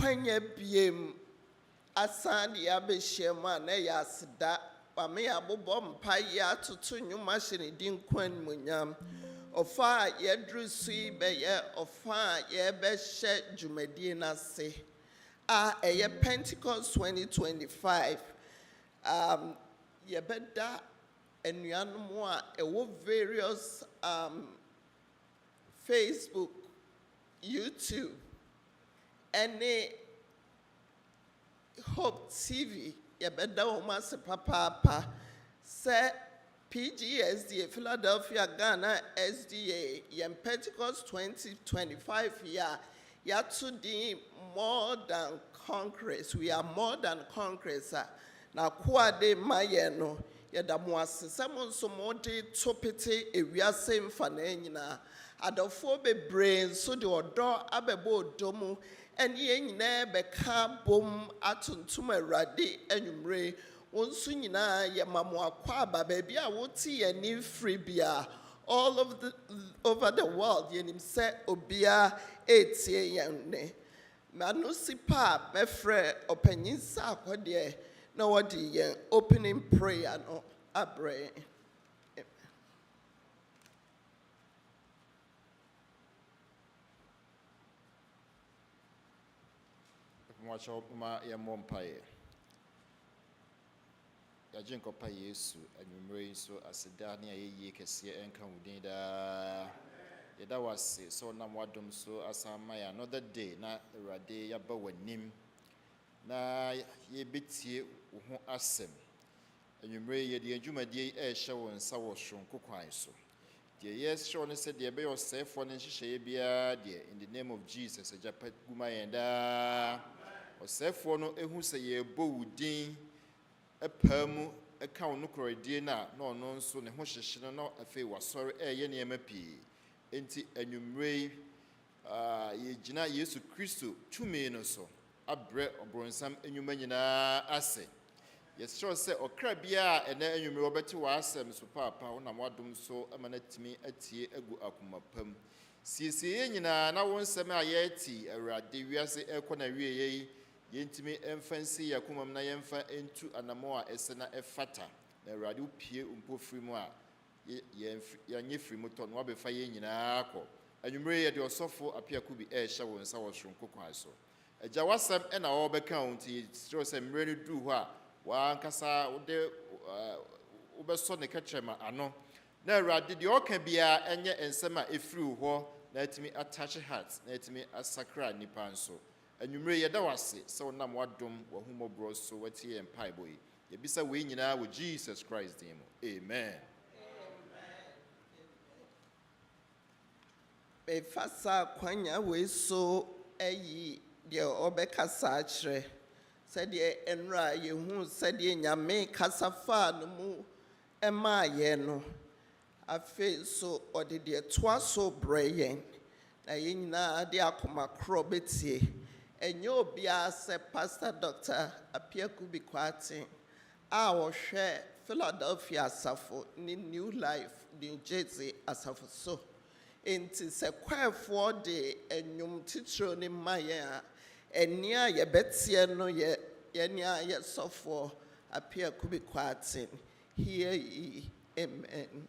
kwanya biem asan ya be shema na ya sida pa me abobo mpa ya tutu nyuma hye din kwan munyam ofa ye drusi be ye ofa ye be hye dwumadi na se eye Pentecost 2025 ye beda enuanom a ewo various Facebook, YouTube, any Hope TV, ye beda woma se papa se PGSDA, Philadelphia, Ghana, SDA, yen Pentecost 2025 ya to the more than conquerors. We are more than conquerors. Na kuwa de mayeno, ye da mwase, samon so mode topete e wiase mfane nyina. Adofo be brain so de odo abebo domu eni nyina beka bom atuntum awrade anwumre wonsu nyina ye mamo akwa ba baby a woti ye ni free bia all over the world yenim se obia etie yenne manusi pa mefre opanyinsa akode na wodi ye opening prayer no abre. Mwacho ma ya mompaye ya jinko pa Yesu anwumre so aseda ne ayeye kese enka wudin da yeda wase so na mwadom so asama ya another day na Awurade ya ba wanim na ye betie wo ho asem anwumre ye de adwumadie e hye wo nsa wo hronko kwan so de yes sure ne se de be yo sefo ne hyehyeye bia de in the name of Jesus ajapa guma yenda osefo no ehu se ye bowudin epamu eka wo no koradie na ono nso ne ho hyehye no afei wasori ye ne emapi enti anwumre ye gina Yesu Kristo tumi no so abre obronsam enwuma nyina ase yes sure se okra bia ene anwumre obeti wa asem so papa wona mwadom so amanatimi atie agu akomapam siesie nyina na wonsem a ye ati Awurade wiase ekona wieye yentimi emfansi yakomam na yemfa entu anamo a esena efata na Awurade upie umpofiri mu a ye nyefiri mu to no abefa ye nyina akọ anwumre ye de osofo Appiah Kubi hye wo nsa wo hronko kwan so agya wasem na wo beka unti sure se mre no du ho a wa nkasa wode obeso ne kachema ano na Awurade de oka bia enye ensem a efiri ho na atimi attach heart na atimi asakra nipa nso anwumre ye da wase se wonam wadom wo humobro so watie empai boy ye bisa we nyina wo Jesus Christ name amen. Be fasa kwanya we so eyi de obekasa akire said ye enra ye hu said ye nyame kasafa no mu ema ye no afi so ode de toa so breyen na ye nyina de akoma kro betie enyo obia se Pastor Dr. Appiah Kubi Kwarteng a wo hwe Philadelphia asafo ni New Life New Jersey asafo so enti se kwafo de enwum titiro ni maye a enia ye betie no ye nia ye sofo Appiah Kubi Kwarteng hear ye amen.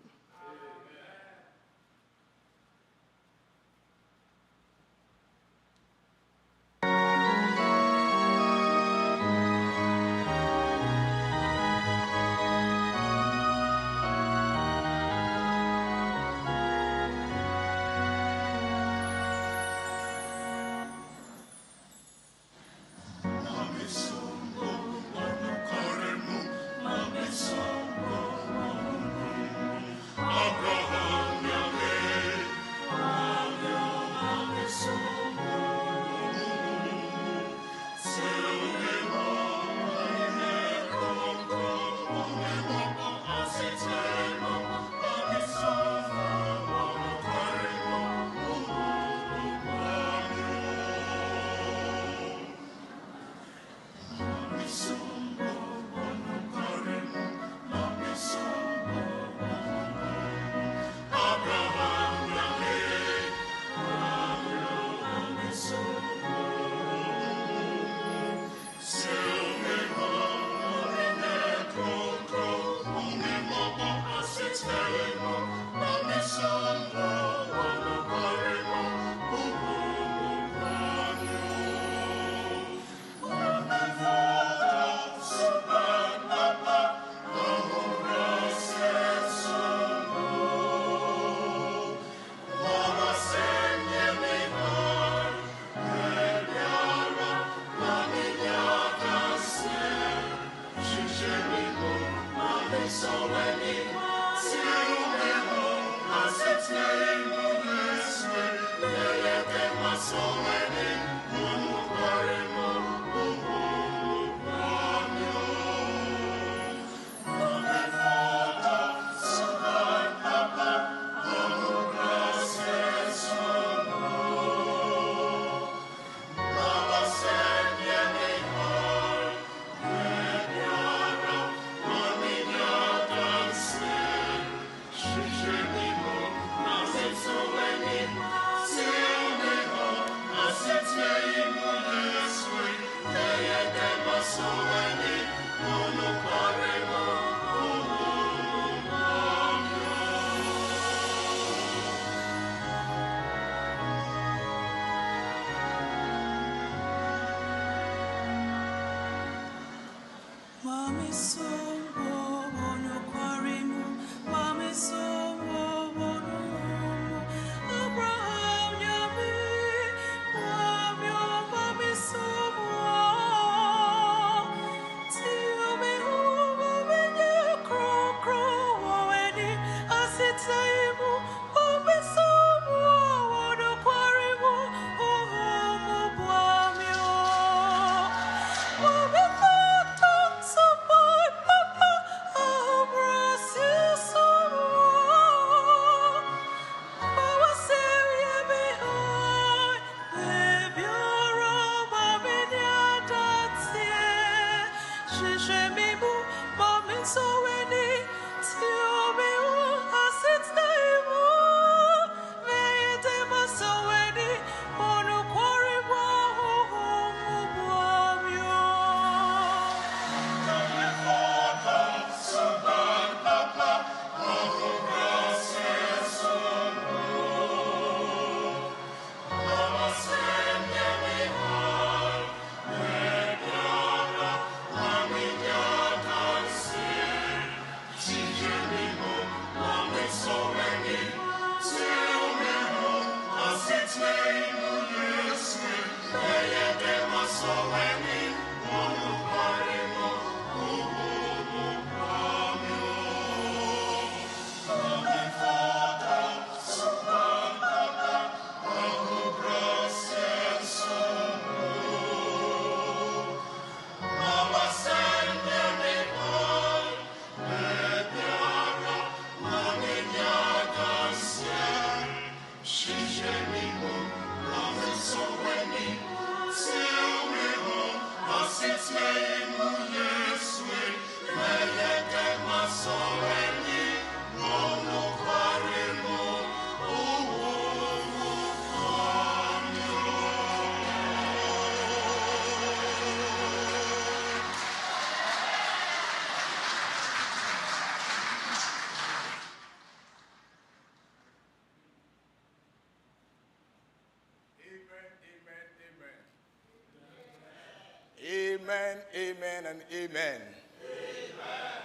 Amen, amen, and amen.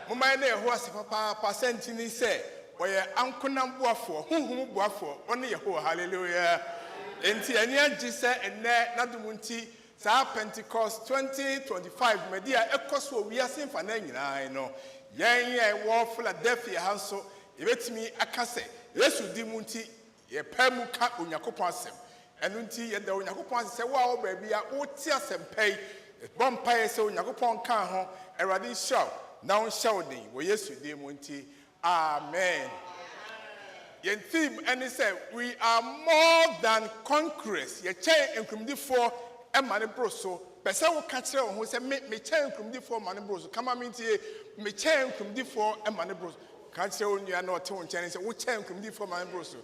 Mumma ne ho ase papa pasentini say oye ankonam boafo hunhum boafo one yeho hallelujah. Enti eni agi se enne nadumunti sa Pentecost 2025 media ekoso wiase mfa na nyina no yen ye wo Philadelphia hanso ebetimi akase Yesu di munti ye pemu ka Onyankopon asem enu nti ye da Onyankopon asem se wa wo ba bia wo ti asem pei Bompire so Onyankopon kan ho Erade show now shouting wo Yesu di munti amen. Yen theme and say we are more than conquerors. Ye chain enkumdi for e mane broso. Pese wo ka kire wo say me chain enkumdi for mane broso. Kama me tie me chain enkumdi for e mane broso. Ka kire wo nua na o te wo chain say wo chain enkumdi for mane broso.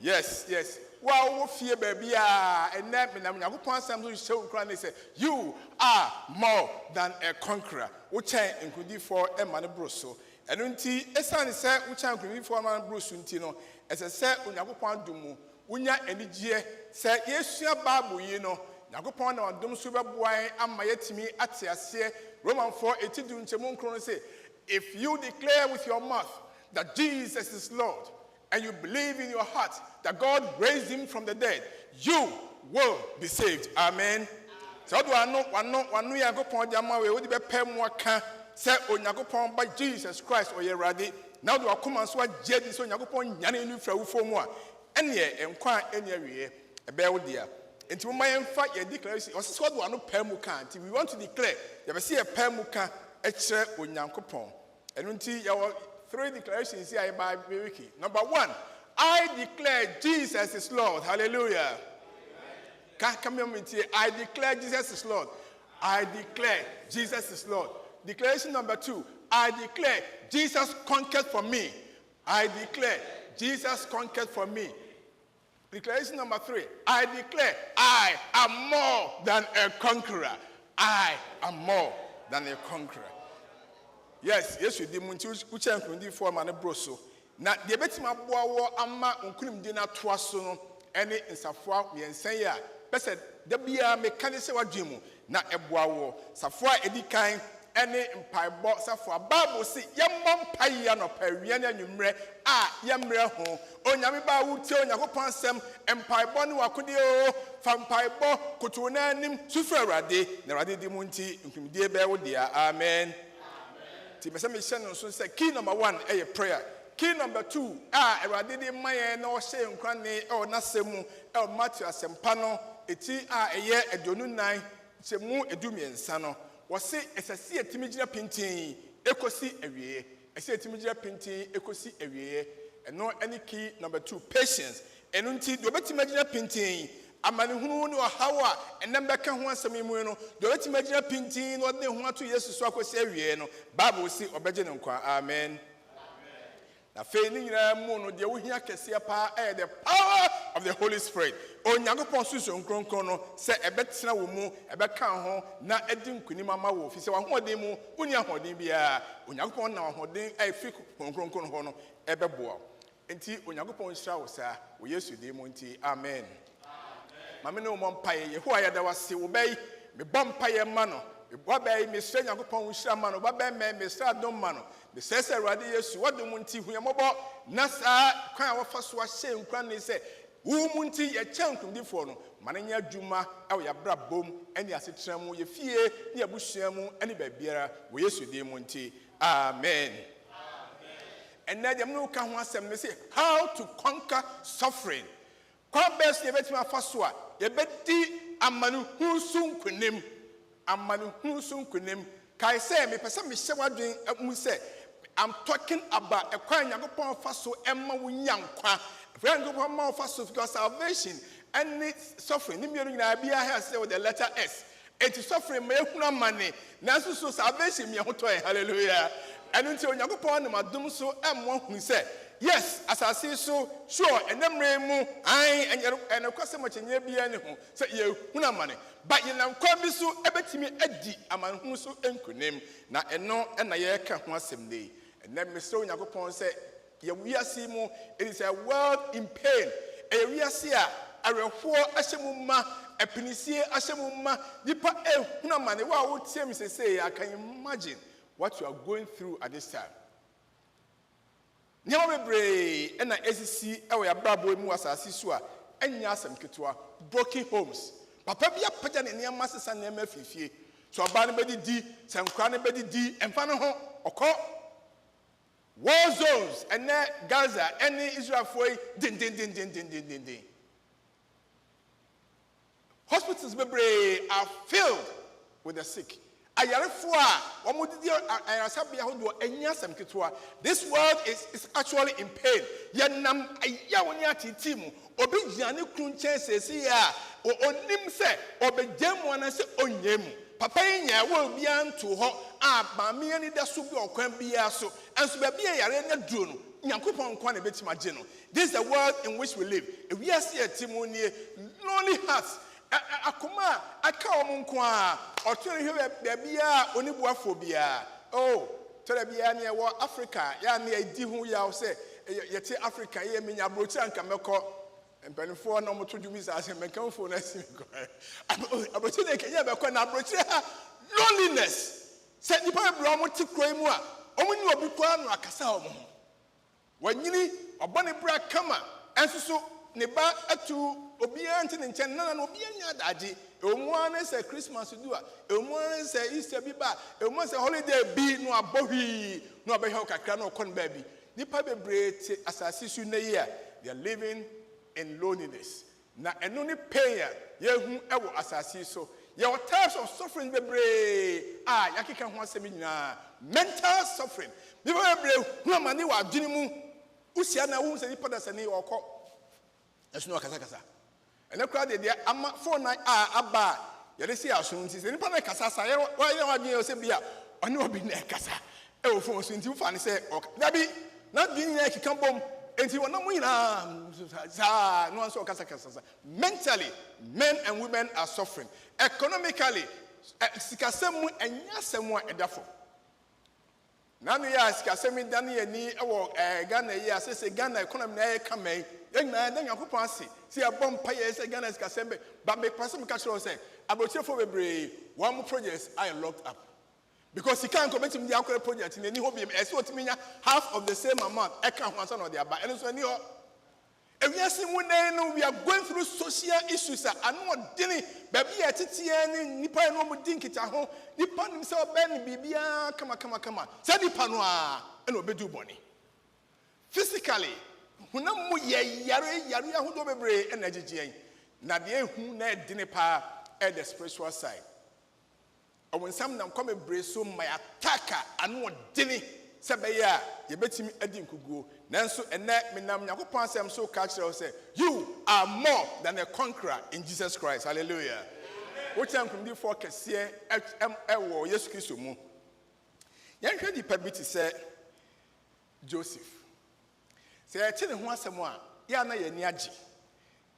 Yes, yes. Wow, wo fie baby and na me na Yakopon sam so show kra na say you are more than a conqueror. Wo chain enkumdi for e mane broso. Enu nti esane se wo chain enkumdi for mane broso nti no ese se Onyankopon adumu wonya anigye se yesua Bible yi no Onyankopon na odum so beboan ama yetimi atiase Roman 4:82 nchemu nkro no say if you declare with your mouth that Jesus is Lord and you believe in your heart that God raised him from the dead you will be saved. Amen. So do wano Onyankopon jama we wodi be pem waka se Onyankopon by Jesus Christ oyerade now do akoma so agye so Onyankopon nyane nu fra wufo mu a ene enkwa ene awie ebe wo dia enti mo mayen fa ye declaration so do ano pem kan we want to declare ye be se ye pem kan e kire Onyankopon enu nti ya 3 declarations here by wiki. Number 1, I declare Jesus is Lord. Hallelujah. Come here with you. I declare Jesus is Lord. I declare Jesus is Lord. Declaration number 2, I declare Jesus conquered for me. I declare Jesus conquered for me. Declaration number 3, I declare I am more than a conqueror. I am more than a conqueror. Yes, you did munti uche nkundi for mane broso. Na de betima boa wo ama nkunim di na toa so no ene nsafo yensen ya. Pese da bia me kan se wadwemu na eboa wo. Safo a edi kan any mpaebɔ safo Bible say yɛmmɔ mpaeɛ no pawia ne anwummerɛ a yɛmmerɛ ho onyame ba wotie onyankopɔn asɛm mpaebɔ ne wakode o fa mpaebɔ kotow na anim sufrɛ Awurade na Awurade di mu nti nkumdie bɛyɛ wo dea amen ti bɛsɛ mehyɛ no nso sɛ key number 1 ɛyɛ prayer key number 2 Awurade di mayɛ na ɔhyɛ nkwane ɛwɔ n'asɛm mu ɛwɔ Matthew asɛmpa no eti ɛyɛ aduonu nan kyɛmu edumiɛnsa no wɔse ɛsɛsɛ yɛtumi gyina pintin ekosi awie ɛsɛ yɛtumi gyina pintin ekosi awie ɛno ɛne key number 2 patience ɛno nti deɛ ɔbɛtumi gyina pintin amanehunu ne ɔhaw a ɛnam bɛka ho asɛm yi mu no deɛ ɔbɛtumi gyina pintin na ɔde ne ho ato Yesu so akosi awie no Bible si ɔbɛgye ne nkwa amen na fei ne nyinaa mu no deɛ wohia kɛseɛ paa ɛyɛ the power of the Holy Spirit onyankopɔn susu nkronkron no sɛ ɛbɛtena wo mu ɛbɛka ho na ɛdi nkunim ama wo fi sɛ wahoɔden mu woni ahoɔden biara onyankopɔn na ahoɔden ɛfi nkronkron hɔ no ɛbɛboa enti onyankopɔn nhyira wo saa wo Yesu din mu nti amen mame ne wo mpaeɛ Yehowa yɛda wase wo bɛyi mebɔ mpaeɛ ma no mebɔ mesrɛ nyankopɔn wo nhyira ma no wobɛbɛmɛ mesrɛ adom ma no mesrɛ sɛ Awurade Yesu wadom nti huɛmmɔbɔ na saa kwan a wɔfa so ahyɛ nkura ne sɛ wo mu nti yɛkyɛ nkumdifoɔ no ma no nyɛ adwuma ɛwɔ yɛabrabom ɛne asetena mu yɛfie ne yɛabusua mu ɛne baabiara wɔ Yesu din mu nti amen ɛnnɛ deɛ mene woka ho asɛm ne sɛ how to conquer suffering kwan bɛɛ so yɛbɛtumi afa so a yɛbɛdi amanehunu so nkonim kae sɛ mepɛ sɛ mehyɛ w'adwen mu sɛ I'm talking about a kwan nyankopɔn fa so ɛma wo nya nkwa nyankopɔn ma wo fa so because salvation and suffering ne mmienu nyinaa bia has with the letter S it is suffering ma ehuna mane nanso so salvation mi ehotɔ hallelujah ɛno nti onyankopɔn ne madom so ɛmo hu sɛ yes asase so sure enemre mu an ɛnokɔsɛ mɔkyenye bia ne ho sɛ yehuna mane but yɛnam kwa bi so ɛbɛtumi adi amanhu so enkunem na ɛno ɛna yɛka ho asɛm nei ɛnɛ mesrɛ onyankopɔn sɛ yɛwiase mu it is a world in pain ɛwiase a awerɛhoɔ ahyɛ mu ma apinisie ahyɛ mu ma nipa ehuna mane wa wo tie me sɛ I can imagine what you are going through at this time nyawo bebree ɛna esisi ɛwɔ yabrabo mu asase so a ɛnya asɛm ketewa broken homes papa bia pagya ne nneɛma sesa nneɛma fifie so ɔbaa no bɛdidi sɛ nkora no bɛdidi ɛmfa no ho ɔkɔ war zones ɛnɛ Gaza ɛne Israelfoɔ yi den hospitals bebree are filled with the sick ayarefo a wɔn didi ayarasabea hodoɔ ɛnya asɛm ketewa this world is actually in pain yɛnam ayaw ne atete mu obi gyina ne kuru nkyɛn sɛsi a onim sɛ ɔbɛgya mu anasɛ onyɛ mu papa yi nya wɔ obiara nto hɔ a maame ani da so bi ɔkwan biara so ɛnso baabi a yare nya duro no nyankopɔn nkwa na ɛbɛtumi agye no this is the world in which we live ewiase yɛte mu nie lonely hearts akoma aka wɔn nko a ɔtɔ ne hwɛ baabi a onibuafo biara oh tɔrɔ biara ne ɛwɔ Africa ya ne edi ho yaw sɛ yɛte Africa yɛ menya aburokyi anka mɛkɔ mpanimfoɔ na wɔn to dwumi saa sɛ mɛkanfoɔ na si kɔ aburokyi ne kenya bɛkɔ na aburokyi ha loneliness sɛ nipa bebree wɔn te kuro yi mu a wɔn ni obi kɔ ano akasa wɔn ho wɔnyini ɔbɔ ne bra kama ɛnso so ne ba atu obiara nti ne nkyɛn nana na obiara nya adagye ewumua ne sɛ Christmas do a ewumua ne sɛ Easter bi ba ewumua sɛ holiday bi no abɔ hwii no abɛhwɛ kakra na ɔkɔ ne baabi nipa bebree te asase so na yi a they are living in loneliness na ɛno ne pain a yehu ɛwɔ asase so yɛwɔ types of suffering bebree a yakeka ho asɛm nyinaa mental suffering nipa bebree hu amane wɔ adwene mu usia na wo sɛ nipa da sɛ ne ɔkɔ ɛso no kasa ɛne kura de ama phone a aba yɛde si aso nti sɛ nipa na kasa sa yɛ wadwene sɛ bia ɔne obi na kasa ɛwɔ phone so nti fa ne sɛ dabi na dwene nyɛ keka bom enti wɔn mo nyinaa saa no nso kasa mentally men and women are suffering economically sikasɛm mu ɛnya asɛm a ɛda fo nanu yɛ sikasɛm da ne yɛ ni ɛwɔ Ghana yi asese Ghana economy na yɛ kama yi yɛnyina da Nyankopɔn ase si abɔ mpa yɛ sɛ Ghana sikasɛm bɛ ba me pasɛ me ka kyerɛ sɛ aburokyerefo bebree wɔn mo projects are locked up Because he can't commit him the alcohol project in any hobby. As what mean half of the same amount. I can't answer on the above. And so if we are going through social issues, I know Dinny, baby, at Titian, Nippon, no dink it at home, Nippon himself, Benny, Bibia, come on. Sadi Panua, and Obedu Bonnie. Physically, when I'm Yari, who do be energy, Nadia, who need dinner power at the spiritual side. Or when some them come and brace so my attacker, I know Dinny. Sabaya, you bet me Edin could go. Nanso and that Minam Yakupan, I'm so cultural say, you are more than a conqueror in Jesus Christ. Hallelujah. What time from the focus here? Yes, Kisumu. Young Lady Pabiti said, Joseph. Say, I tell him once more, Yana Yaniaji.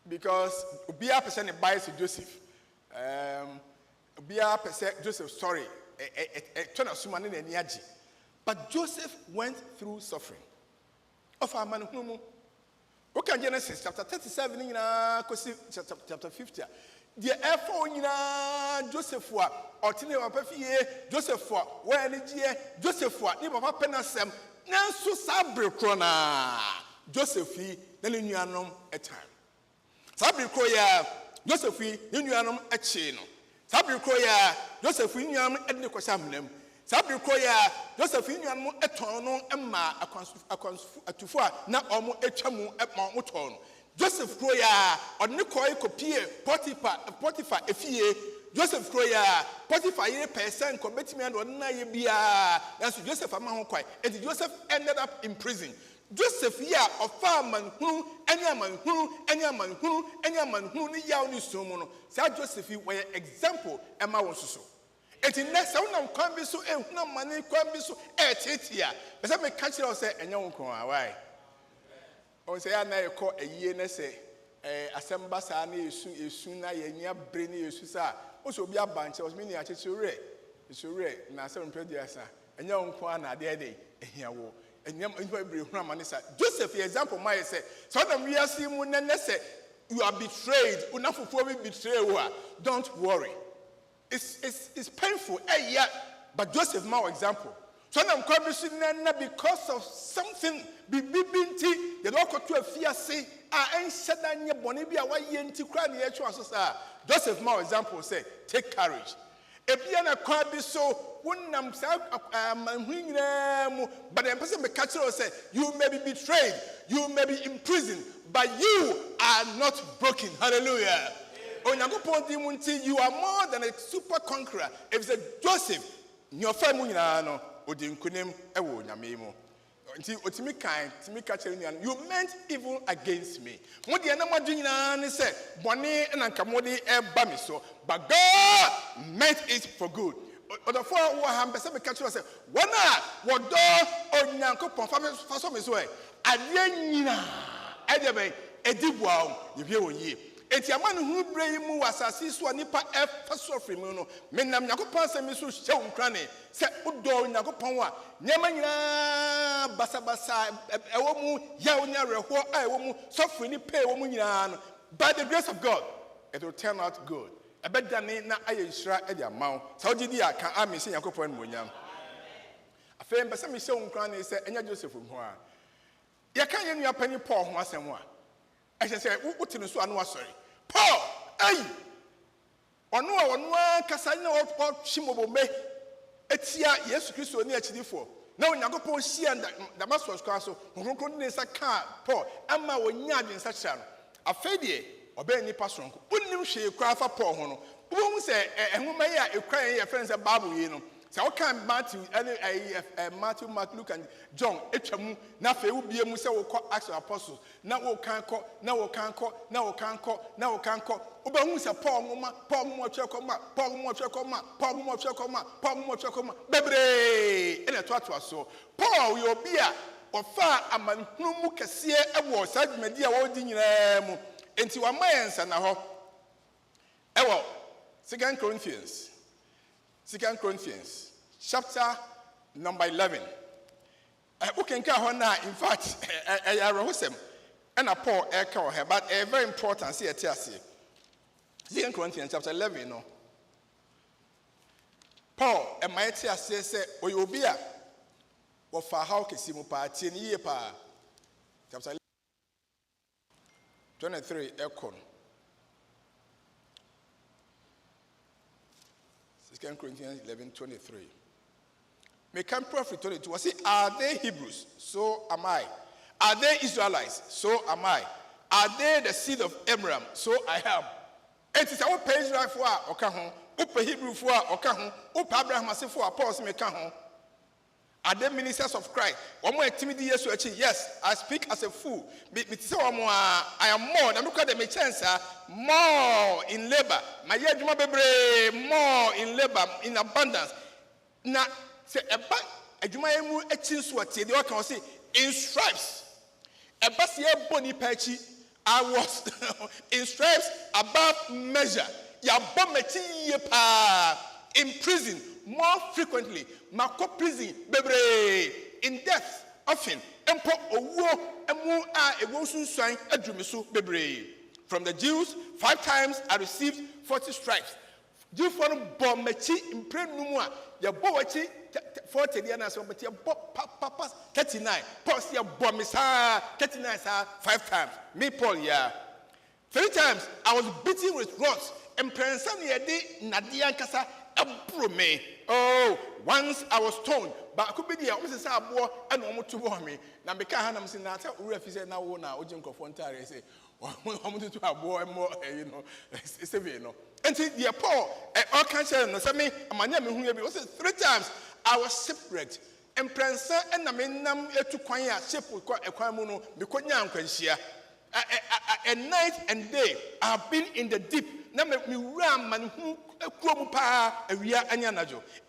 Because Bia percent buys Joseph. Bia percent Joseph, sorry, a ton of suman in Niaji. But Joseph went through suffering. Of our man whom look at Genesis chapter 37 in chapter 50. The effort in Joseph wa Otine wa Pefie, Joseph wa Wenijie, Joseph wa Nipa Penasem, Nansu Sabre Krona, Josephi, Neluanum a time. Sabre Kroya, Josephi, Nuanum a chino. Sabre Kroya, Joseph Uniam and Nicosamnem. Sabri koya Joseph inyan etono emma atufo na omo etwamu ema motono Joseph koya odne koy kopie Potiphar efie Joseph koya Potiphar ye person ko betimi and odna ye bia nanso Joseph ama ho kwai and Joseph ended up in prison. Joseph ya ofa manhunu anya ni yaw ni somo no sa Joseph we example ema wonsoso. It is next one can be so no money can be so here. But I may catch it or say, and you why? Or say, I know call a year, say, a sambasani is sooner, near brainy, you sa. Also be a bunch of many at your rate. It's your rate, and I saw him pretty as a young Kwana, dear day, and here will. And young Manisa. Joseph, the example, my say, so that we are seeing when say, you are betrayed, enough for we betray. Don't worry. It's painful, yeah. But Joseph, my example. So I'm coming because of something, BBT, the local to a fiancé, I ain't said that your bonibia, why you ain't to cry near Joseph, my example, say, take courage. If you are quite be so, wouldn't I'm but the person may catch it say, you may be betrayed, you may be imprisoned, but you are not broken. Hallelujah. You are more than a super conqueror. If it's a Joseph, your family no odinkunem ewo nyamemo. Until otimi kind, timi catch you meant evil against me. Modi na madwina ne say bone na nkamodi eba me so, but God meant it for good. Other for wo ham be say me catch you say, "Wana wodo onyankopon fa so me so e. Ade nyina. Ade be edibwa o, ye hwe wonyi." Eti amanu hu brei mu wasasi so nipa efasofri mu no menam yakopon se me so hyew nkrane se udo yakopon a nyama nyina basabasa ewo mu ya onya reho a ewo mu sofri ni pay ewo mu nyina no by the grace of God it will turn out good ebedane na ayeshira e dia mawo sa ogidi aka ami se yakopon mu nyam afa mbese me hyew nkrane se enya Joseph ho a ya kan ye nua pani Paul ho asem a I say, what in the so anwa sorry. Paul, hey! Onwa kasanya o chimobo me. Etia Yesu Kristo ni achidi for. Na Onyankopon hia Damascus kwa so. Nkonkron ne sa ka Paul ama wonya adwensa kira no. Afedie obe ni pasonko. Unim hwe kwa fa Paul ho no. Wo se ehoma ya ekwan ye friends e Bible yi no. So can Matthew, Mark, Luke, and John, Echamu, Nafe, Ubie Musa will call Acts of Apostles. Now we can't call. Uba Musa, Paul Mochakoma, Bebre, in a twatwa so. Paul, your beer, or far a man who Mukasia, a war, such media, holding into a man's and a hop. Ewo, 2 Corinthians. Chapter number 11. Who can go on now? In fact, I Rahusem and a Paul echo her, but a very important. See, 2 Corinthians chapter 11. No. Paul and my tia says, Oyobia, or for how Kisimu party in year pa. Chapter 23, Ekon. 2 Corinthians 11:23. Make come prophet 22. Was it, are they Hebrews? So am I. Are they Israelites? So am I. Are they the seed of Abraham? So I am. It is our page right for Okaho, Upa Hebrew for Okaho, Upa Abraham for Apostle Mekaho. Are they ministers of Christ? One more timid years to achieve. Yes, I speak as a fool. I am more than look at the chance, more in labor. My yajuma bebre, more in labor, in abundance. Now, say a jumaemu a chinswati, the can say in stripes. A basia boni pechi, I was in stripes above measure. Ya bometi yepa in prison. More frequently, Mako prison, bebre, in death, often, empo owo, emu a ewosun sign, edrumisu, bebre. From the Jews, 5 times I received 40 stripes. Jew for bombechi, imprenumua, ya bowachi, 40 diana, but ya papa, 39, post ya bomisa, 39, 5 times. Me, Paul, yeah. 3 times I was beaten with rods, and Prensan Yadi, Nadia Kasa, me. Oh, once I was stoned, but Kubi, I was a boy and almost to warn me. Now, because I'm saying that, refuse now, Ojin Kofontari say, I wanted to have boy more, it's a veil. And see, the Paul, all kinds of Sami, and my name was 3 times I was shipwrecked. And Prancer and I mean, Nam to Quaya, ship with a Quamuno, because now night and day I have been in the deep. Now make me ram man who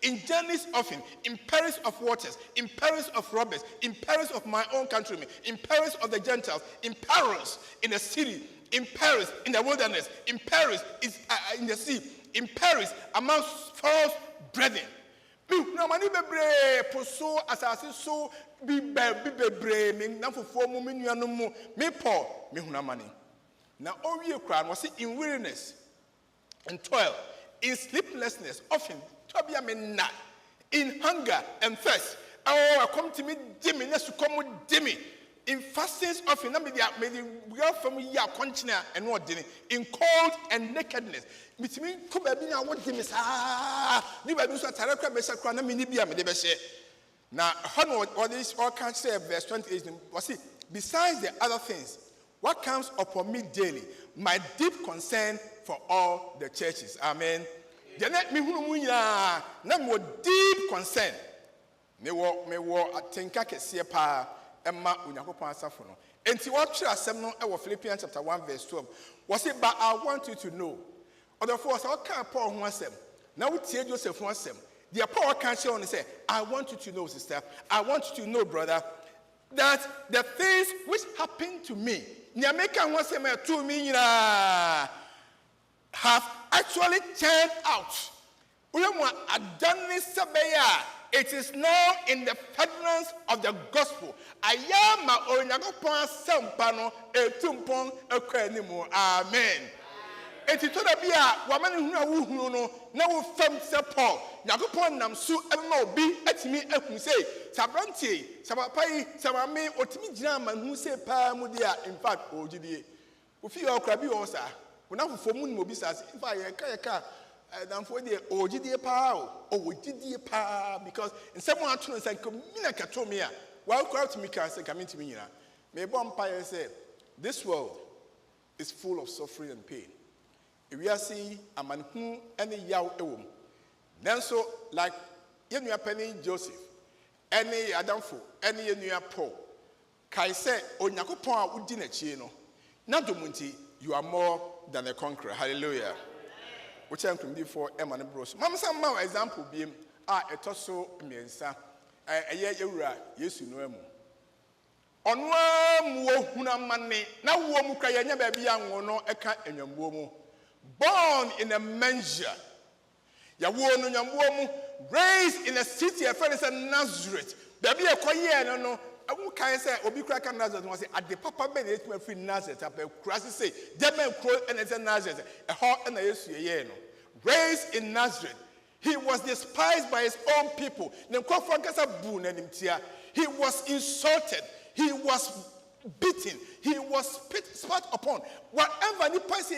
in journeys often, in perils of waters, in perils of robbers, in perils of my own countrymen, in perils of the Gentiles, in perils in the city, in perils in the wilderness, in perils in the sea, in perils amongst false brethren. Me Paul, me hunamani. Now all you crown was in weariness, in toil, in sleeplessness, often in hunger and thirst. Oh, come to me, Jimmy, to come with Jimmy. In fastings, often may the girl from ya continent and what dinner. In cold and nakedness. Which means, come baby, I want Jimmy. You may do so. Taraka Bessa Crana Minibia, Medebese. Now, all this all can say, verse 28 was it. Besides the other things, what comes upon me daily, my deep concern for all the churches. Amen. Janet me humuya, na mo deep concern. Me wo atenka kese pa emma Onyankopon asafo no. Enti wo twa asem no e wo Philippians chapter 1 verse 12. Was it but I want you to know. Therefore, so can Paul ho asem. Na wo tie Joseph ho asem. The Paul can say on say, I want you to know, sister. I want you to know, brother, that the things which happened to me, Nyameka ho asem to me have actually turned out. It is now in the furtherance of the gospel. Amen. It is to be a woman who no firm Paul. Yakupon Namsu and be at me and say, Sabranti, Sabapai, Sabame, or Timmy Jam, and who say Pamudia, in fact, OGD. If you are crabby also. When I for moon mobisas, if I kayaka, then for the OGD power, or OGD power, because in someone to say, Minaka told me, while crowd to me can say, come into me. May Bompire say, this world is full of suffering and pain. If we are seeing a man who any yaw ewum, then so like you are penny Joseph, any Adamfo, any you are Paul, Kai said, Onyakopa would dinner chino, not Munti, you are more than a conqueror. Hallelujah. Which I can be for Emma and Bros. Mamma, some more example being a tosso mensa, a year yes, you know. On one huna money, now womuka never be young or no a cat and your woman. Born in a manger, Yawono Yawomu, raised in a city of Nazareth. There be a quiet, no. I won't say, Obicrack Nazareth was at the Papa Bennett, my free Nazareth, up a crassy say, Dead man crow and it's a Nazareth, a hot and a yes, raised in Nazareth. He was despised by his own people. He was insulted. He was beaten. He was spat upon. Whatever the person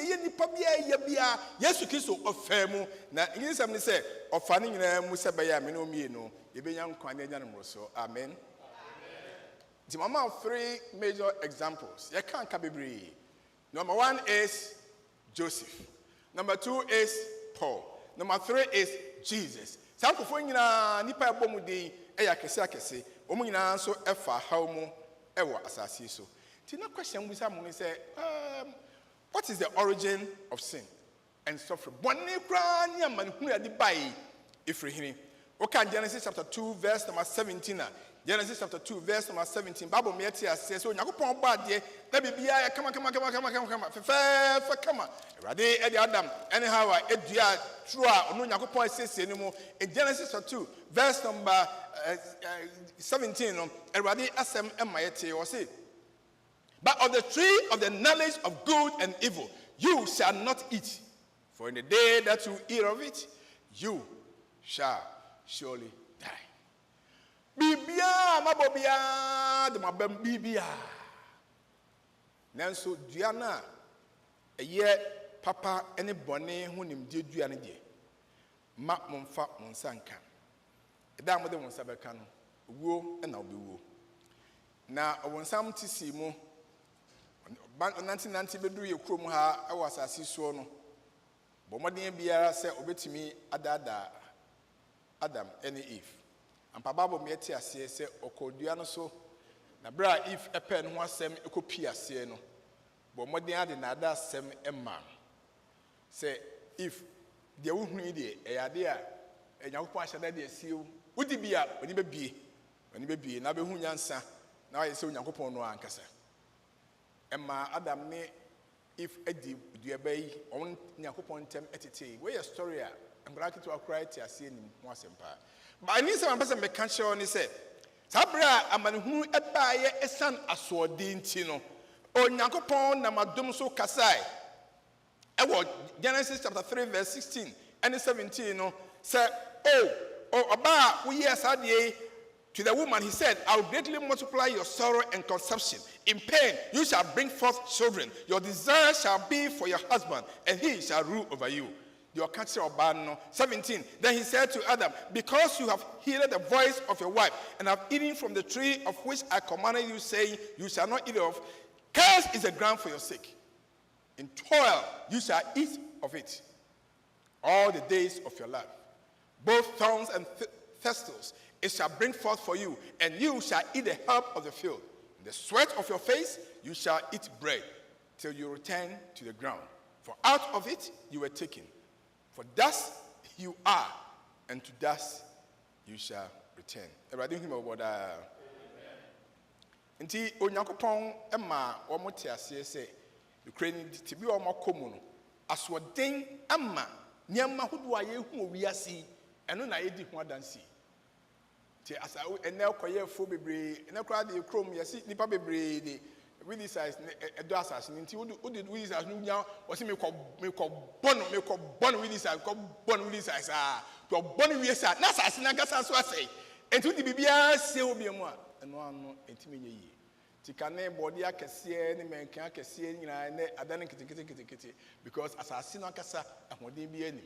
yes, Christ ofemu. Na ingisam ni say ofani nyina mu se baya me no mienu. Yebenya nkwane nya no so. Amen. The mama of 3 major examples. You can't bebre. Number 1 is Joseph. Number 2 is Paul. Number 3 is Jesus. Some kofo nyina nipa ebomu din eya kese akese. Omu nyina so efa hawmu ewo asase so. The question we say, what is the origin of sin and suffering? Okay, Genesis chapter 2, verse number 17. Genesis chapter 2, verse number 17. Bible says, so Yakupon bad, come. Adam, anyhow, in Genesis chapter 2, verse number 17, but of the tree of the knowledge of good and evil, you shall not eat. For in the day that you eat of it, you shall surely die. Bibia, mabobia, the mabem bibia. Nanso Diana, a year papa any bonnet who named Diana de. Mak monfa monsanka. A dam with the Monsabacano, woo and I'll be woo. Now, I want some to see more. 1990 bedu ye krom ha e wasase so no bomoden biara se obetimi adada Adam and Eve ampa babo me eti ase se okodua no so na bra Eve epen ho asem ekopi ase no bomoden ade na ada asem emma se Eve de wo hunu de eyade a enyakopon ahyada de asiu wodi bia oni bebie na be hu nyansa na ye se onyakopon no ankasa Emma Adam ne if Eddie duabai on Yakupon tem etite. Where a story I'm glad to acquire to see him once empire. But I need some person make cancer on his head. Sabra a man who ebaye a son aswordin tino. O Yakupon namadum so kasai. Genesis chapter 3, verse 16 and 17 say, about we yes ye. To the woman, he said, I will greatly multiply your sorrow and conception. In pain, you shall bring forth children. Your desire shall be for your husband, and he shall rule over you. Your country of Bano. 17. Then he said to Adam, because you have heeded the voice of your wife, and have eaten from the tree of which I commanded you, saying, you shall not eat of, cursed is the ground for your sake. In toil you shall eat of it all the days of your life. Both thorns and thistles it shall bring forth for you, and you shall eat the herb of the field. In the sweat of your face you shall eat bread, till you return to the ground. For out of it you were taken. For dust you are, and to dust you shall return. Everybody hear about that? Nti Onyankopon ema omote ase se Ukraine tibi omokomu no aswoden ama niamma hodo aye hu owiase eno na yedi ho adansi. Asa enel koye fo bebre enel kra de krom yesi nipa bebre de with this size edo asase nti odi with this size no nya o se me ko bon with this size ko bon with this size to bon wi sa na asase na gasa so asai enti odi bibia se obi mu a eno ano enti menye yi tika na body akese ne menkan akese nyina ne adane kitikiti because asase no akasa ahoden bi ani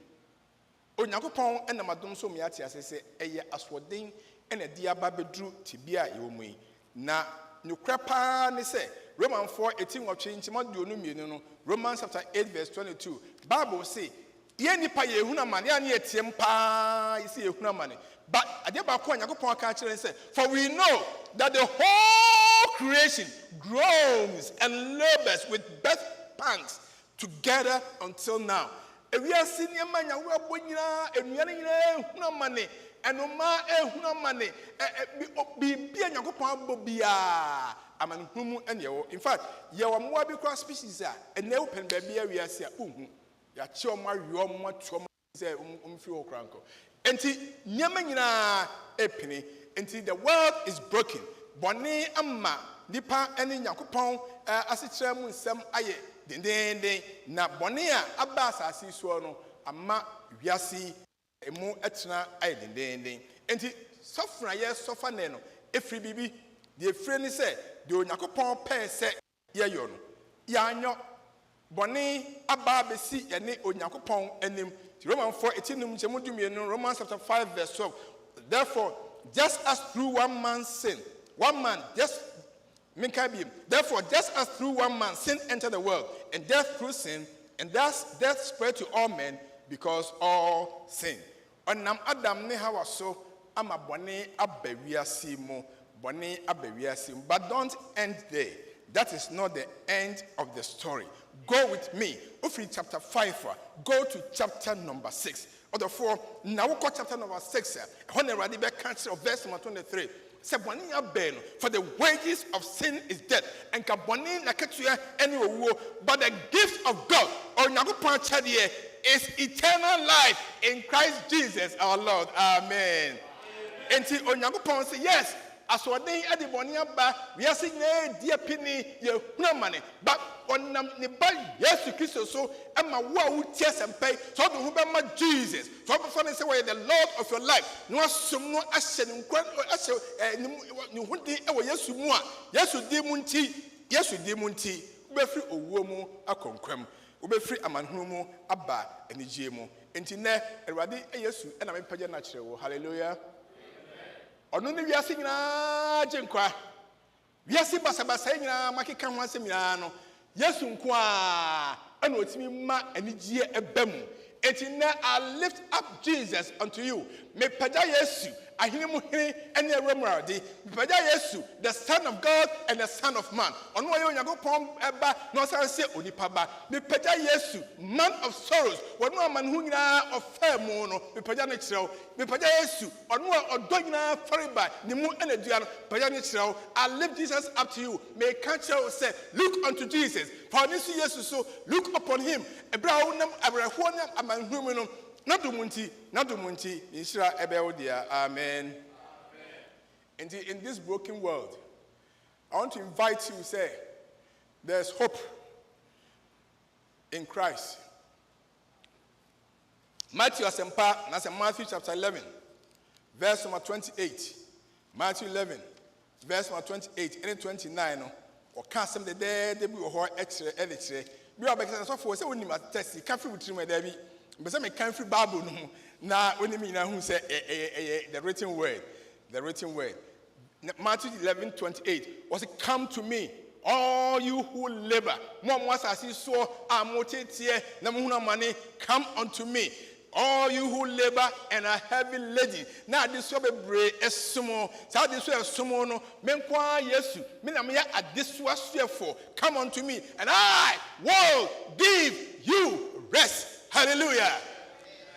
Onyankopon enamadom so miate asese eye aswoden ene dia babedru tibia yewomui na nukrapa ne se Romans 4:18 of change madu no Romans chapter 8 verse 22 Bible say ye nipa ye huna mane ya ne etiem pa isi ye huna mane but ade ba ko Onyankopon aka kire say for we know that the whole creation groans and labors with birth pangs together until now. We are senior man, we are boyna, and we are no money, and no money, be a Yakupon bobia. I'm an humu and yo. In fact, you are more because species are, and no pen baby, we are say, ya choma, your much say, feel cranko. And Yamanina a penny, until the world is broken. Bonnie amma, Nipa, and in Yakupon, as it shall some aye. Den na bonia abasa asisuo no ama wiase emu etna aye dendenden enti sofra ye sofa ne no efri bibi de efri ni se de Onyankopɔn pɛ se ye yo no ya anyo bɔne aba besi ye ne Onyankopɔn anim. Romans 4:18 Romans chapter 5 verse 12. Therefore, just as through one man sin, therefore, just as through one man sin entered the world, and death through sin, and thus death spread to all men because all sin. Onam Adam ne hawa so ama bɔne aba wiase mu, bɔne aba wiase mu. But don't end there. That is not the end of the story. Go with me. Ofri chapter 5. Go to chapter number 6. Or the 4. Now we go chapter number 6. When the Radibe cancel verse number 23. Say for the wages of sin is death. And kaboni nakatuya anyway. But the gift of God or Nagupon Chadie is eternal life in Christ Jesus our Lord. Amen. And see Onagupon say yes. As what they at the Boniaba, we are saying, dear penny, you no money, but on the buy, yes, to Christ so, and my wow, tears and pay, so the Hubama Jesus, so before they say, the Lord of your life, no some more ashen, you wouldn't yes, you more, yes, you demunti, yes, you demunti, be free a woman, a concrem, be free a man whom abba and the GMO, and Tina, and Radi, yes, and I'm a natural, hallelujah. Ono ne wiase nyina jenkwa wiase basabasa nyina makeka ho asem nyina no Yesu nko a ana otimi ma anigye ebam enti na I lift up Jesus unto you me pagya Yesu ahene mu hene ene ewramrade me pagya Yesu the Son of God and the Son of Man ono ye Onyankopon eba no san se onipa ba me pagya Yesu man of sorrows wono aman hu nyina ofam no me pagya ne kirew me pagya Yesu ono odo nyina fariba ne mu enadua no pagya ne kirew I lift Jesus up to you me catch you say look unto Jesus for this Jesus so look upon him ebra wonam abraho nam aman hu no Nadumunti, Isra Ebeudia, amen. And in this broken world, I want to invite you to say, there's hope in Christ. Matthew chapter 11, verse number 28. Matthew 11, verse number 28 and 29. Or can't some the day they will hold extra editor. We are because of for say test, you can't feel with me, Debbie. But some can't free Bible no. Now when you mean who say the written word. Matthew 11:28 was it come to me, all you who labor. Mom was as he saw amotetie namuna money, come unto me. All you who labor and are heavy laden. Now this will be brave as sumo. So this way sumo no. Menkwa Yesu. Minamia at this was fearful. Come unto me, and I will give you rest. Hallelujah.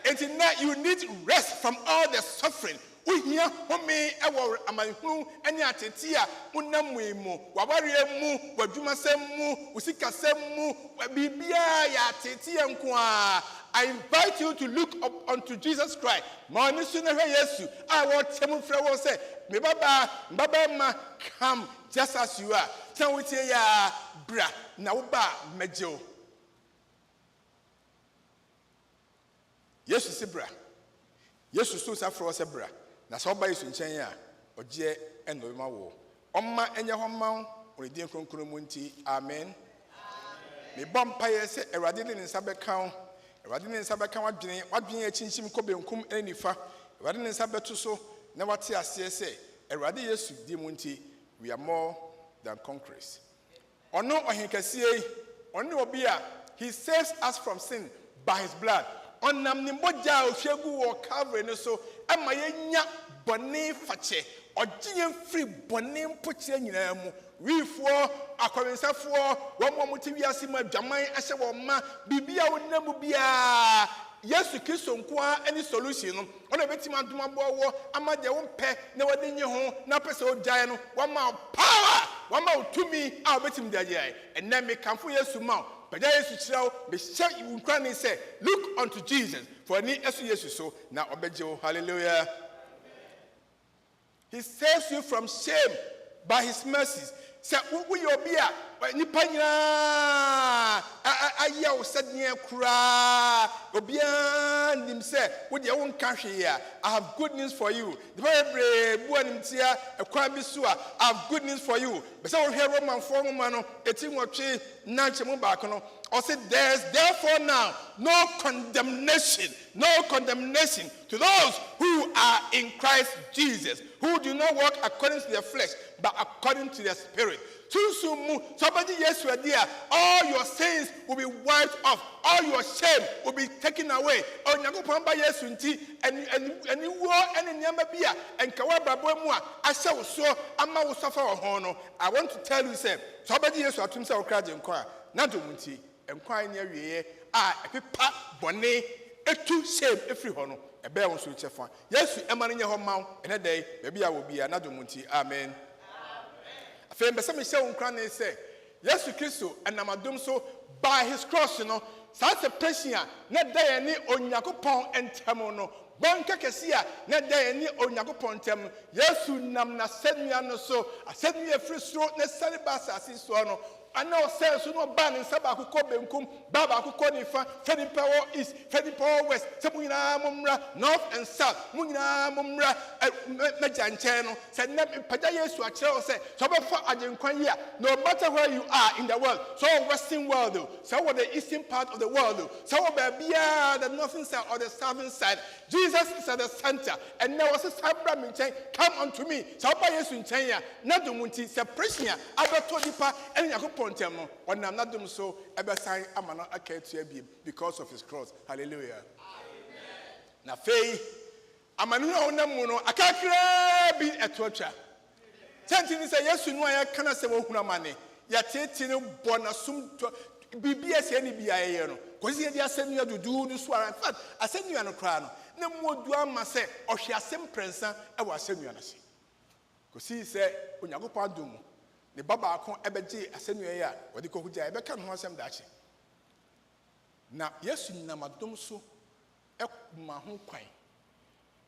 And tonight you need rest from all the suffering. We hear home our amanhu any atetia unamwemu wabariemu wadumasemu usikasemu bibia ya atetia nkwa. I invite you to look up unto Jesus Christ. Mani suna Yesu. I want temu frewo say me baba ma come just as you are. Tell we say ya bra na uba mejo. Yesu se bra. Yesu so sa fro se bra. Na so ba Yesu nchen ya oje eno ma wo. Omma enye homma oni din kronkron mu nti. Amen. Me bompa ye se Awurade ne nsa beka. Awurade ne nsa beka wadwen achinchim ko benkum enifa. Awurade ne nsa beto so na wate ase se Awurade Yesu di mu nti we are more than conquerors. Ono ohenkasie ono obi a he saves us from sin by his blood. Onam ni moja ofegu wo Calvary no so ama yenya bone fache ogye free bone mpoche nyina mu wifo akwensafo wo mo tiwiase ma dwaman ahye wo ma bibia wonamu bia Yesu Kristo nko any solution no ona betima domabo wo ama de wo mpe na wode nye ho na pese ogyae no wo ma power wo ma utumi a betim de agyae enne me kamfo Yesu ma but Jesus say, look unto Jesus, for any Jesus so now obejo. Hallelujah. He saves you from shame by his mercies. sɛ woyɛ obi a nipa nyinaa ayɛ wo sɛdeɛ koraa obiara nim sɛ wodeɛ wonka hwee a I have good news for you. Nipa bebree bu animtia ɛkwan bi so a I have good news for you. Bɛsɛ wohwɛ Romanfoɔ nwoma no ɛti nwɔtwe nankyɛ mu baako no ɔsɛ there is therefore now no condemnation to those who are in Christ Jesus, who do not walk according to the flesh but according to the Spirit. Somebody yes idea, all your sins will be wiped off, all your shame will be taken away. Oh, Nyankopɔn ba Yesu nti and you war and nyamba bia and kawaba boemua asha wo so ama wo suffer ho no. I want to tell you say somebody yes atum say okraje nkwa na domunti nkwa nya wiye a epepa bone etu shame efiri ho no ebe won so chefa Yesu ema nye ho maw ene dai be bia wo bia na domunti amen. Afei mbese me hye wonkra ne say Yesu Kristo enamadom so by his cross no sa separation na dai ni Onyankopɔn entem no banka kesia na dai ni Onyankopɔn entem Yesu nam na sanua no so asanua free soro na sare ba asase so no ana o say so no ba ne saba akokɔ benkum baba akokɔ nifa fedi power east fedi power west se mu nyina momra north and south mu nyina momra meja nkyɛn no sɛ na pada Yesu akyerɛ o sɛ so be fa agenkwan yi a no matter where you are in the world, so western world so what the eastern part of the world so bia the northern side or the southern side, Jesus is at the center and now was a sabra nkyɛn come unto me so ba Yesu nkyɛn ya na domunti separation abeto dipa ɛne Yakobɔ ntem no ɔnam nadom so ɛbɛsan amana akatua bi because of his cross. Hallelujah. Na fei amanu a wonam mu no akakra bi ɛtoatwa sɛntini sɛ Yesu no ayɛ kana sɛ wohunu amane yɛtete ne bɔ na sum bibia sɛ ne bia yɛ no kosi yɛ di asɛnnua dudu du so ara in fact asɛnnua no kra no na modu ama sɛ ɔhwe asɛm prensa ɛwɔ asɛnnua no se kosi sɛ Onyankopɔn adom mu ne baba akon ebeje asennua ya wodi ko hugya ebeka no asem daakye na Yesu namadom so ekuma ho kwan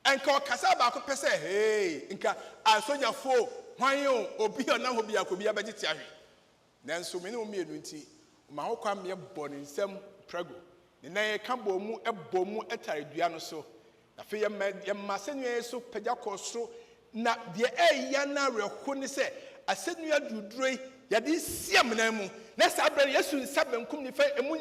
enka okasa ba ko pese hey nka asoja fo hwan yo obi ona ho bia ko bia beje ti ahwe nanso me ne omienu nti ma ho kwan me bɔ ne nsam prago ne na ye ka bɔ mu ebɔ mu etare dua no so na fe ye ma asennua so pagya kɔ so na de eya na reho ne se asennua duduroi yade siam na mu na sabra Yesu nsabenkum ni fa emu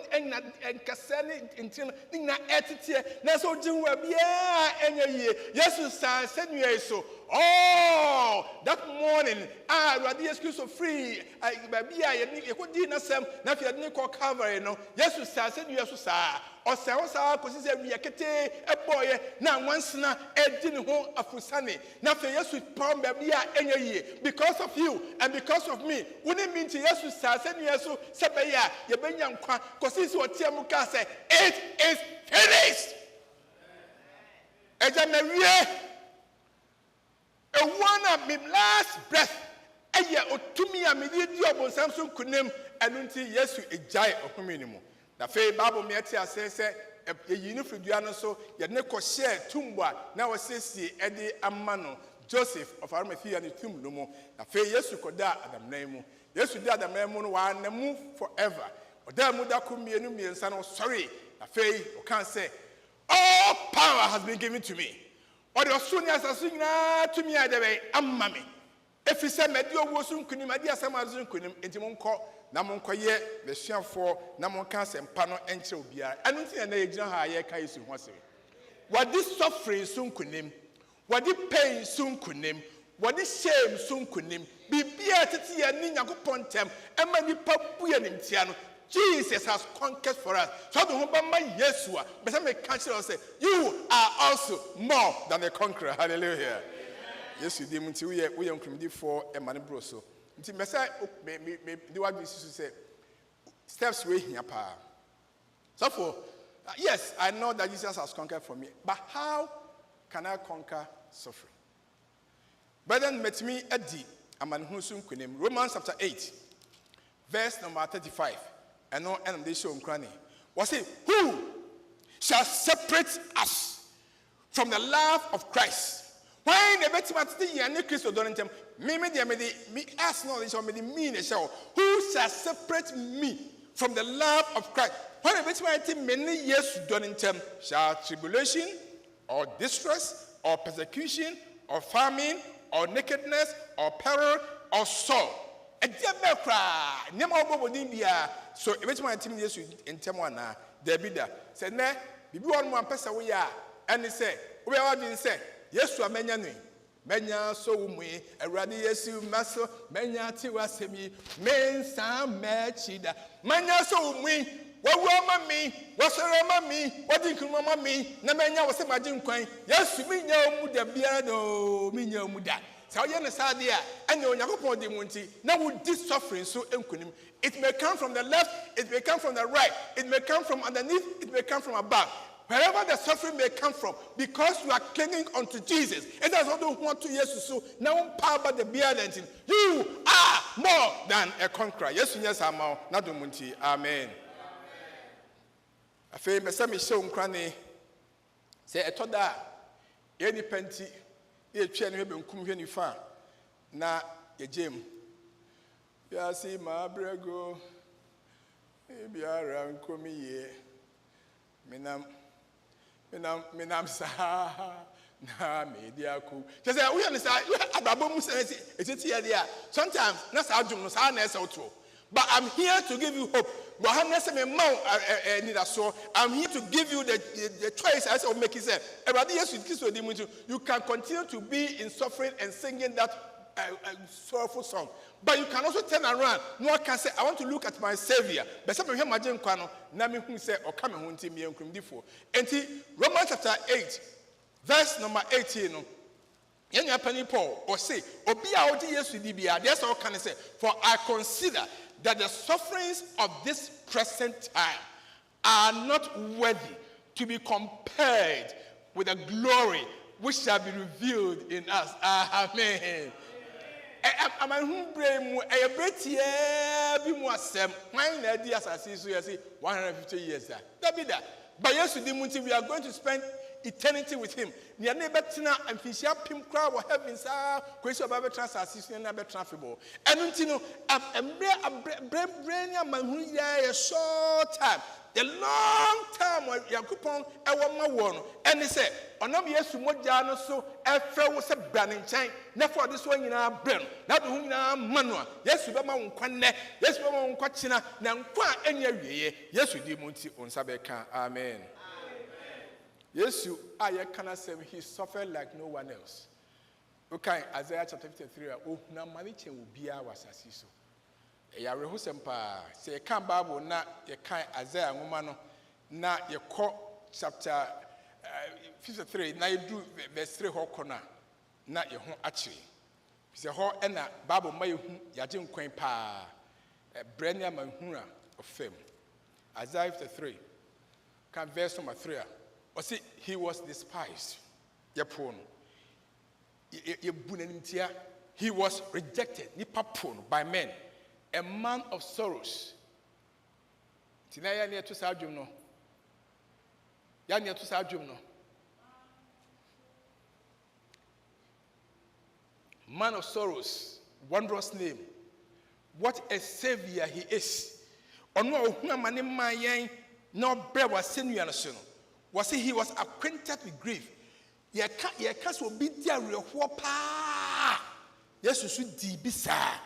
enkasa ne ntin ni na etete na so jinwa bia enye Yesu sa asennua so oh that morning Lord Yesu Kristo free bia ye ko di na sem na fi ade ne ko Calvary no Yesu sa asennua so sa osa kosi se wi akete eboye na wansena edi ne ho afusane na fe Yesu pom bia enye because of you and because of me woni mean to Yesu sa asennua so sebeya ye benya nkwa kosi se otiam ka se it is finished. Eja na wie a one of last breath eye otumi a me di obonsam so kunem enu nti Yesu ejai ohumi ni mu na fe Bible me ati ase se eyi ni fridua no so ye ne ko share tumbo na wasesi ede amano Joseph of Arimathea ni tum no mu na fe Yesu koda adamnan mu Yesu di adamnan mu no wa na mu forever oda mu da ko mienu miensa no sorry na fe o kan say all power has been given to me. Or the Sunni assassin to me, I debe amame. If he said, Medio was soon kunim, I dear some Azun kunim, Intimonco, Namoncoye, the Sian for Namoncas and Pano and Chobia. I don't think an age now higher Kaisu was. What this suffering soon kunim, what this pain soon kunim, what this shame soon kunim, be beated and Nina Pontem, and many Papuan in Tiano. Jesus has conquered for us. So the Hubama Yeshua, but some cancer say, you are also more than a conqueror. Hallelujah. Yes, you did. We are committed for a man broso. Until Messiah may do what we say. Steps way here, pa. So for yes, I know that Jesus has conquered for me, but how can I conquer suffering? But then met me at the Amanhusum Kunim, Romans chapter 8, verse number 35. And no end they show cranny. Was it who shall separate us from the love of Christ? Why the better thing and Christ don't tell me ask knowledge or me the mean show. Who shall separate me from the love of Christ? Why the better thing many years don't tell shall tribulation or distress or persecution or famine or nakedness or peril or sword? A dear cry, never bia. So if it's my team yes in Temwana, there be that. Said, ne, be one person we are, and he said, we are didn't say, yes, to a many. Menya so me, a radi yesu maso, menya tiwa semi, men sam mechida. Menya so me, what woman me, what's around me, what did you mamma me, Namenya was a magic coin. Yes, me no muda biano, me no muda. So you understand there, and you know the munti. Now with this suffering so incunim, it may come from the left, it may come from the right, it may come from underneath, it may come from above. Wherever the suffering may come from, because you are clinging unto Jesus, it does not want to yes so now power the beard and you are more than a conqueror. Yes, I'm not the munti. Amen. A famous semi show cranny say a toda any penty. Ye twa ne be nkum hwe nifa na ye gem ya si ma brego e biara nkomi ye menam sa na media ku just say we understand ababo mu say etiti ye dia sometimes na sa adwum no sa na ese oto. But I'm here to give you hope. I'm here to give you the choice as of making sense. You can continue to be in suffering and singing that sorrowful song. But you can also turn around. No one can say, I want to look at my Savior. But some of you imagine Nami who say, or come and me and and Romans chapter 8, verse number 18. Young Penny Paul or say, Obia Yesu Dibia, that's all can I say. For I consider that the sufferings of this present time are not worthy to be compared with the glory which shall be revealed in us. Amen. Am I who bring a bretia be more sem? Why not the assassin 150 years? That be that. But yes, we are going to spend eternity with him. Near Nebetina and Fisher Pim crowd or heavens are question of other transaction and other trafficable. And until a brain man who a short time, the long time when Yakupon a woman and he said, on no yes to Mojano so a fellow was a banning chain, not for this one in our brain, not whom in our manua. Yes, we have one quane, yes, we have one quachina, now quite any year. Yes, we did Munti on Sabeka. Amen. Yes, I cannot say he suffered like no one else. Okay, Isaiah chapter 53. Oh, na maniche ubia wasasiso. Ya rehusempa. Se kan Bible na ye kan Isaiah ngomano na ye ko chapter 53 na you do verse 3 ho kona na ye ho achi. Se ho na Bible ma ye hu ya je nkwan pa. Brenya manhura of fame. Isaiah 53. Kan verse number 3. Or see, he was despised. He was rejected by men, a man of sorrows. Man of sorrows, wondrous name. What a savior he is. Was he was acquainted with grief. Ye can't be there real whopa. Yes, you should be sad.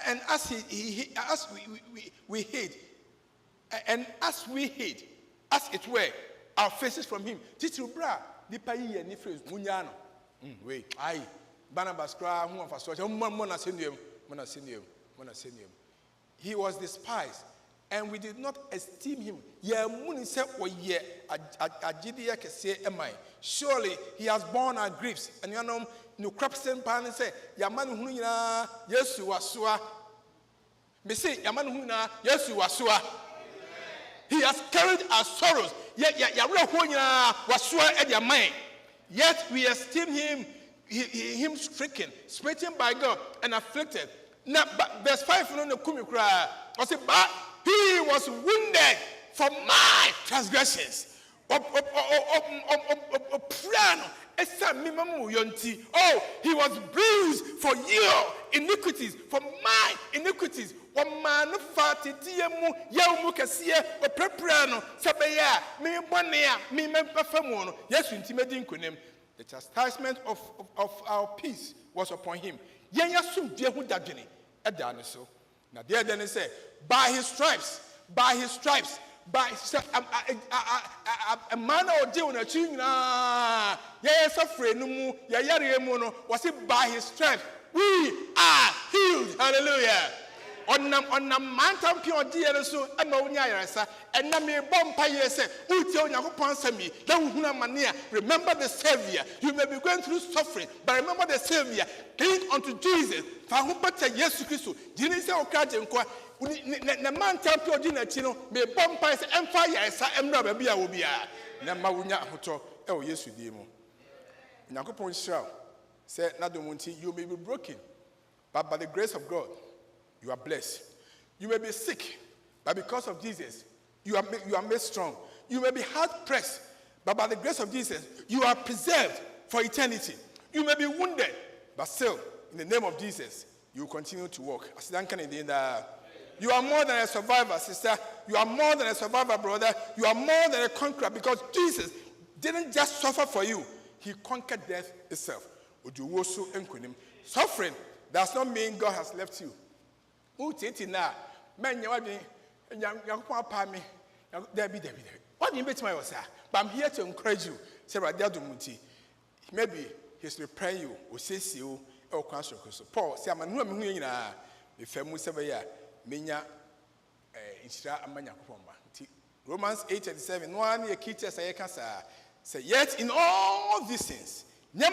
And as we hid, and as we hid, as it were, our faces from him. Titu bra, the payi and phrase munyano. Wait, aye. Barnabas cry, who of us mona senium. He was despised. And we did not esteem him. Surely he has borne our griefs. And you know, no crapsen pan say, Yaman Huna, yes, you are sua. Me say, Yaman Huna, yes, you are sua. He has carried our sorrows. Yet, Yahunya was sua at your mind. Yet we esteem him stricken, smitten by God, and afflicted. Now, verse 5 no Kubi cry. I say, but he was wounded for my transgressions. esa mimamu yonti. Oh, he was bruised for your iniquities, for my iniquities. One man fati diemu yaumu kasiye opreprano sabeya mi bonea mi mempefamono. Yes, intimiding kunem. The chastisement of our peace was upon him. Yenya sum die hu dadwene edane so. Na there then he said, by his stripes, by a man or deal na china. Yes, suffering no mu ya yare mu no was it by his stripes we are healed. Hallelujah. On mantam pure dear so ammonia yasa and na me bompa yes uti onyankopon sami that huna mania. Remember the Savior. You may be going through suffering, but remember the Savior. Cling unto Jesus. Fa hu pata Yesu Kristo jini se okaje nkwa na mantam pure di na chi no me bompa yes emfa yasa emra ba bia wo bia na ma wunya ahoto e o Yesu die mu. Onyankopon shira say na do munti you may be broken, but by the grace of God you are blessed. You may be sick, but because of Jesus, you are made strong. You may be hard pressed, but by the grace of Jesus, you are preserved for eternity. You may be wounded, but still, in the name of Jesus, you will continue to walk. You are more than a survivor, sister. You are more than a survivor, brother. You are more than a conqueror because Jesus didn't just suffer for you. He conquered death itself. Suffering does not mean God has left you. What do you bet my was? But I'm here to encourage you. Maybe he's preparing you, or says you, or conscious. Paul, say, I'm a woman the family severe, Minya Instra Amanya Poma. Romans 8:37, 1 year teachers say, yet in all these things, we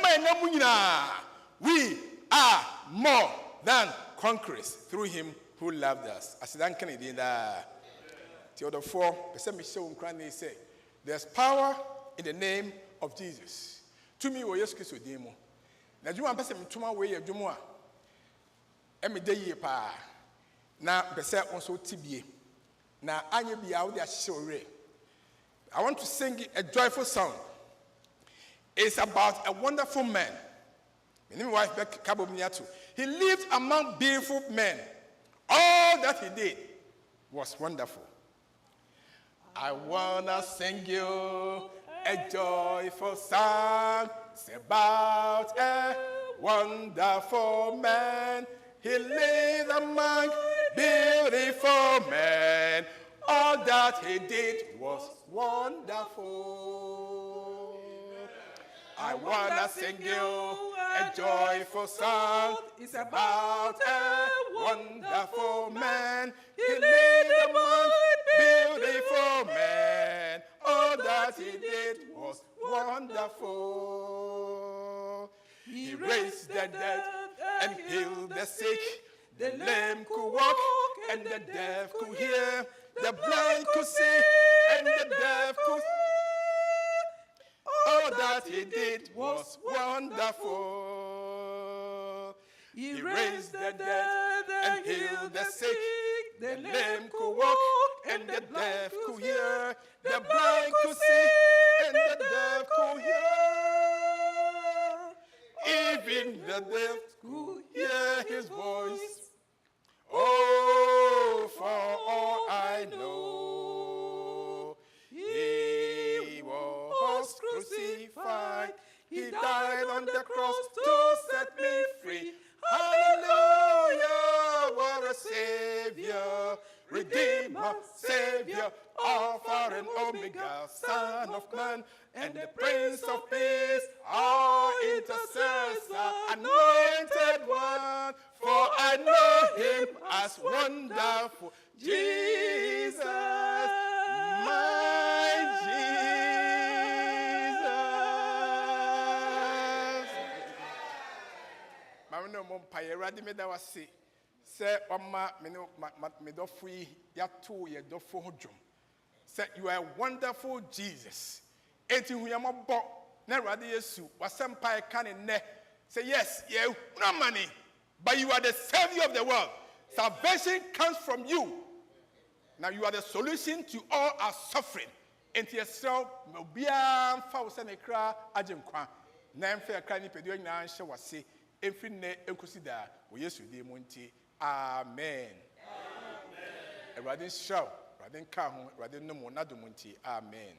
are more than conquerors through him who loved us. As Dan Kennedy in the other 4, say, there's power in the name of Jesus. To me, we yes Christo demo. Now, you want person to my way of Jumoa. Every day, pa. Now, Bessa also TBA. Now, I will be out there show. I want to sing a joyful song. It's about a wonderful man. My name is Cabo Miatu. He lived among beautiful men. All that he did was wonderful. I wanna sing you a joyful song. It's about a wonderful man. He lived among beautiful men. All that he did was wonderful. I wanna sing you a joyful song. It's about a wonderful man. He lived among beautiful men. All that he did was wonderful. He raised the dead and healed the sick. The lame could walk and the deaf could hear. The blind could see and the deaf could. All that he did was wonderful. He raised the dead and healed the sick. The lame could walk and the deaf could hear. The blind could see and the deaf could hear. Even the deaf could hear his voice. Oh, for all I know, he was crucified. He died on the cross to set me free. Hallelujah, what a Savior, Redeemer, Savior, Alpha and Omega, Son of Man, and the Prince of Peace, our intercessor, anointed one, for I know him as wonderful. Jesus, my Jesus. Mama no mompaye radi me da wase se oma me do free ya to ye do fo hodwom. Say you are a wonderful Jesus. Enti hu ya mabo na radi Yesu wasempa e kan ne. Say yes, you no money, but you are the Savior of the world. Salvation comes from you. Now you are the solution to all our suffering. Enti yourself mobia fa wo se ne kra agyenkwa. na mfa ka ni pedio nyina nhyɛ wase emfi ne enkosi da wo Yesu de mu nti amen Awurade nhyira wo Awurade nka ho Awurade no mu na do mu nti amen